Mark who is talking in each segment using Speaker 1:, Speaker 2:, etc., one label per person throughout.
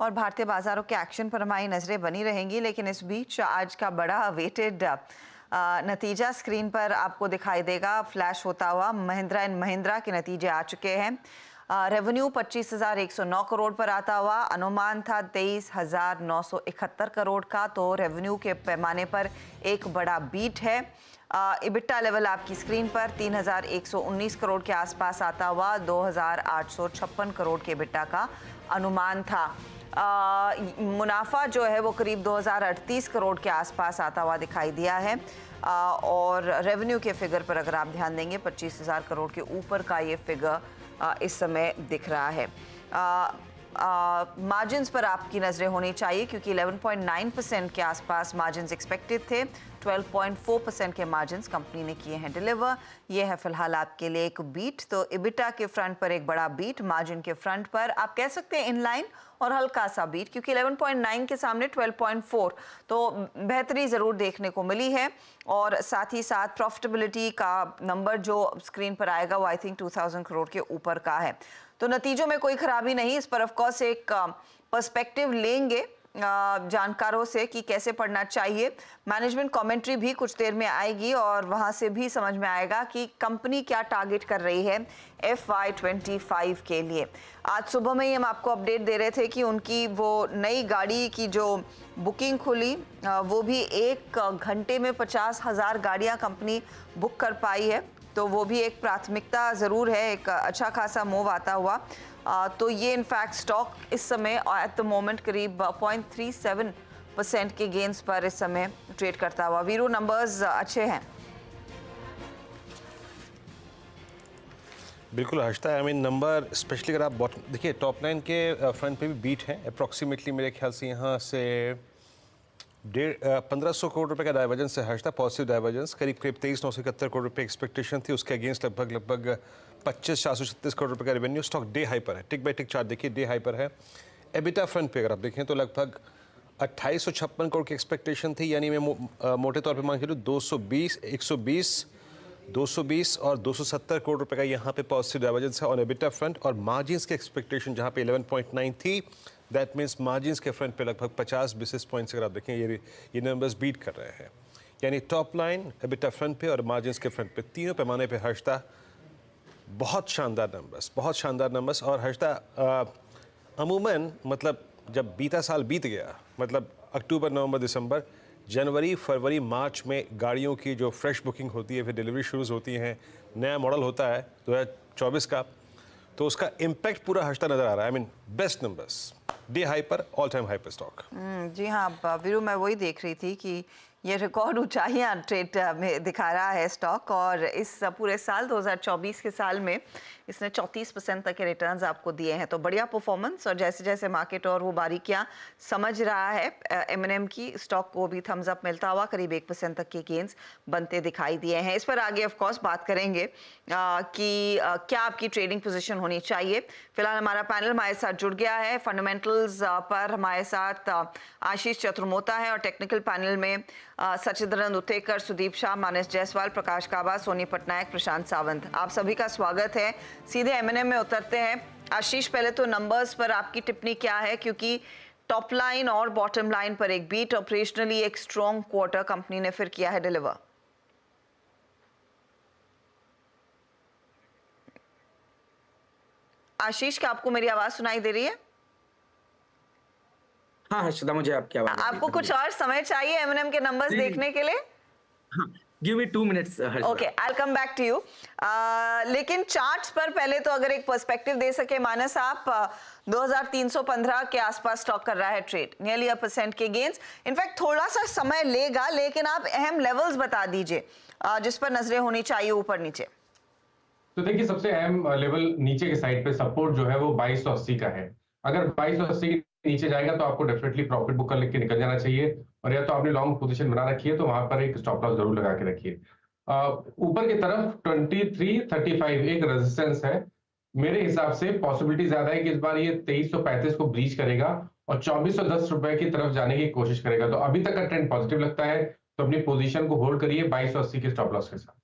Speaker 1: और भारतीय बाजारों के एक्शन पर हमारी नजरें बनी रहेंगी। लेकिन इस बीच आज का बड़ा वेटेड नतीजा स्क्रीन पर आपको दिखाई देगा, फ्लैश होता हुआ। महिंद्रा एंड महिंद्रा के नतीजे आ चुके हैं। रेवेन्यू 25,109 करोड़ पर आता हुआ, अनुमान था 23,971 करोड़ का, तो रेवेन्यू के पैमाने पर एक बड़ा बीट है। इबिटा लेवल आपकी स्क्रीन पर 3,119 करोड़ के आसपास आता हुआ, 2,856 करोड़ के इबिटा का अनुमान था। मुनाफा जो है वो करीब 2,038 करोड़ के आसपास आता हुआ दिखाई दिया है। और रेवेन्यू के फिगर पर अगर आप ध्यान देंगे 25,000 करोड़ के ऊपर का ये फिगर इस समय दिख रहा है। मार्जिन्स पर आपकी नज़रें होनी चाहिए क्योंकि 11.9% के आसपास मार्जिन्स एक्सपेक्टेड थे। 12.4% के मार्जिन्स कंपनी ने किए हैं डिलीवर। ये है फिलहाल आपके लिए एक बीट। तो इबिटा के फ्रंट पर एक बड़ा बीट, मार्जिन के फ्रंट पर आप कह सकते हैं इनलाइन और हल्का सा बीट, क्योंकि 11.9 के सामने 12.4, तो बेहतरी ज़रूर देखने को मिली है। और साथ ही साथ प्रॉफिटेबिलिटी का नंबर जो स्क्रीन पर आएगा वो आई थिंक 2,000 करोड़ के ऊपर का है। तो नतीजों में कोई खराबी नहीं। इस पर ऑफ कोर्स एक पर्सपेक्टिव लेंगे जानकारों से कि कैसे पढ़ना चाहिए। मैनेजमेंट कमेंट्री भी कुछ देर में आएगी और वहां से भी समझ में आएगा कि कंपनी क्या टारगेट कर रही है FY25 के लिए। आज सुबह में ही हम आपको अपडेट दे रहे थे कि उनकी वो नई गाड़ी की जो बुकिंग खुली वो भी एक घंटे में 50,000 गाड़ियां कंपनी बुक कर पाई है। तो वो भी एक प्राथमिकता ज़रूर है, एक अच्छा खासा मूव आता हुआ। तो ये इनफैक्ट स्टॉक इस समय एट द मोमेंट करीब 0.37% के गेंस पर इस समय ट्रेड करता हुआ। वीरू, नंबर्स अच्छे हैं?
Speaker 2: बिल्कुल Harshita, I mean number specially अगर आप देखिए टॉप लाइन के फ्रंट पे भी बीट है। अप्रॉक्सीमेटली मेरे ख्याल से यहाँ से 1,500 करोड़ रुपए का डाइवर्जेंस है हर्षता, पॉजिटिव डाइवर्जेंस। करीब 23,971 करोड़ रुपए एक्सपेक्टेशन थी, उसके अगेंस्ट लगभग 25,436 करोड़ रुपए का रेवेन्यू। स्टॉक डे हाई पर है, टिक बाय टिक चार्ट देखिए डे हाई पर है। एबिटा फ्रंट पे अगर आप देखें तो लगभग 2,856 करोड़ की एक्सपेक्टेशन थी, यानी मैं मोटे तौर पे मान के 220, 120, 220 और 270 करोड़ रुपए का यहाँ पे पॉजिटिव डाइवर्जेंस है ऑन एबिटा फ्रंट। और मार्जिन्स की एक्सपेक्टेशन जहाँ पे 11.9 थी, दैट मीन्स मार्जिन्स के फ्रंट पे लगभग 50 बेसिस पॉइंट्स अगर आप देखें ये नंबर्स बीट कर रहे हैं। यानी टॉप लाइन एबिटा फ्रंट पे और मार्जिन्स के फ्रंट पे तीनों पैमाने पे हर्षता बहुत शानदार नंबर्स, बहुत शानदार नंबर्स। और हर्षता अमूमन मतलब जब बीता साल बीत गया, मतलब अक्टूबर, नवंबर, दिसंबर, जनवरी, फरवरी, मार्च में गाड़ियों की जो फ्रेश बुकिंग होती है, फिर डिलीवरी शुरू होती हैं, नया मॉडल होता है 2024 का, तो उसका इम्पैक्ट पूरा हर्षता नजर आ रहा है। I mean best numbers, day high पर, ऑल टाइम हाई पर स्टॉक।
Speaker 1: जी हाँ वीरू, मैं वही देख रही थी कि ये रिकॉर्ड ऊंचाइयां ट्रेड में दिखा रहा है स्टॉक। और इस पूरे साल 2024 के साल में इसने 34% तक के रिटर्न्स आपको दिए हैं, तो बढ़िया परफॉर्मेंस। और जैसे जैसे मार्केट और वो बारीकियां समझ रहा है M&M की, स्टॉक को भी थम्स अप मिलता हुआ करीब 1% तक के गेंस बनते दिखाई दिए हैं। इस पर आगे ऑफ कोर्स बात करेंगे कि क्या आपकी ट्रेडिंग पोजीशन होनी चाहिए। फिलहाल हमारा पैनल हमारे साथ जुड़ गया है। फंडामेंटल्स पर हमारे साथ आशीष चतुर्मोता है और टेक्निकल पैनल में सचिदानंद उतेकर, सुदीप शाह, मानस जायसवाल, प्रकाश काबा, सोनी पटनायक, प्रशांत सावंत। आप सभी का स्वागत है। सीधे M&M में उतरते हैं। आशीष, पहले तो नंबर्स पर आपकी टिप्पणी क्या है, क्योंकि टॉप लाइन और बॉटम लाइन पर एक बीट, ऑपरेशनली एक स्ट्रॉन्ग क्वार्टर कंपनी ने फिर किया है डिलीवर। आशीष, क्या आपको मेरी आवाज सुनाई दे रही है?
Speaker 3: हाँ हर्षदा, मुझे आपकी आवाज
Speaker 1: आपको कुछ और समय चाहिए M&M के नंबर्स देखने के लिए?
Speaker 3: हाँ, give me 2 minutes Harshada.
Speaker 1: Okay, I will come back to you. लेकिन चार्ट्स पर पहले तो अगर एक पर्सपेक्टिव दे सके मानस आप, 2,315 के आसपास स्टॉक कर रहा है ट्रेड, नियरली 1% के गेंस। इनफैक्ट थोड़ा सा समय लेगा, लेकिन आप अहम लेवल्स बता दीजिए जिस पर नजरें होनी चाहिए ऊपर नीचे।
Speaker 4: तो देखिए, सबसे अहम लेवल नीचे के साइड पे सपोर्ट जो है वो 2280 का है। अगर 2280 के नीचे जाएगा तो आपको डेफिनेटली प्रॉफिट बुक कर लेके निकल जाना चाहिए, और या तो आपने लॉन्ग पोजीशन बना रखी है तो वहां पर एक स्टॉप लॉस जरूर लगा के रखिए। ऊपर की तरफ 2335 एक रेजिस्टेंस है। मेरे हिसाब से पॉसिबिलिटी ज्यादा है कि इस बार ये 2335 को ब्रीच करेगा और 2410 रुपए की तरफ जाने की कोशिश करेगा। तो अभी तक का ट्रेंड पॉजिटिव लगता है, तो अपनी पोजीशन को होल्ड करिए 2280 के स्टॉप लॉस के साथ।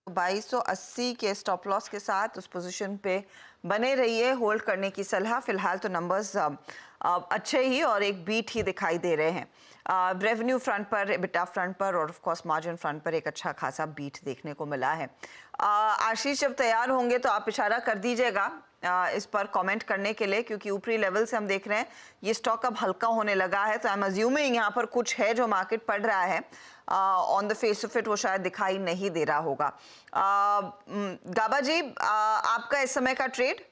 Speaker 1: 2280 के स्टॉप लॉस के साथ उस पोजीशन पे बने रहिए, होल्ड करने की सलाह। फिलहाल तो नंबर्स अच्छे ही और एक बीट ही दिखाई दे रहे हैं। रेवेन्यू फ्रंट पर, एबिटा फ्रंट पर और ऑफ कोर्स मार्जिन फ्रंट पर एक अच्छा खासा बीट देखने को मिला है। आशीष जब तैयार होंगे तो आप इशारा कर दीजिएगा इस पर कमेंट करने के लिए, क्योंकि ऊपरी लेवल से हम देख रहे हैं ये स्टॉक अब हल्का होने लगा है, तो आई एम अज्यूमिंग यहाँ पर कुछ है जो मार्केट पढ़ रहा है। On the face of it वो शायद दिखाई नहीं दे रहा होगा। गाबा जी, आपका इस समय का ट्रेड?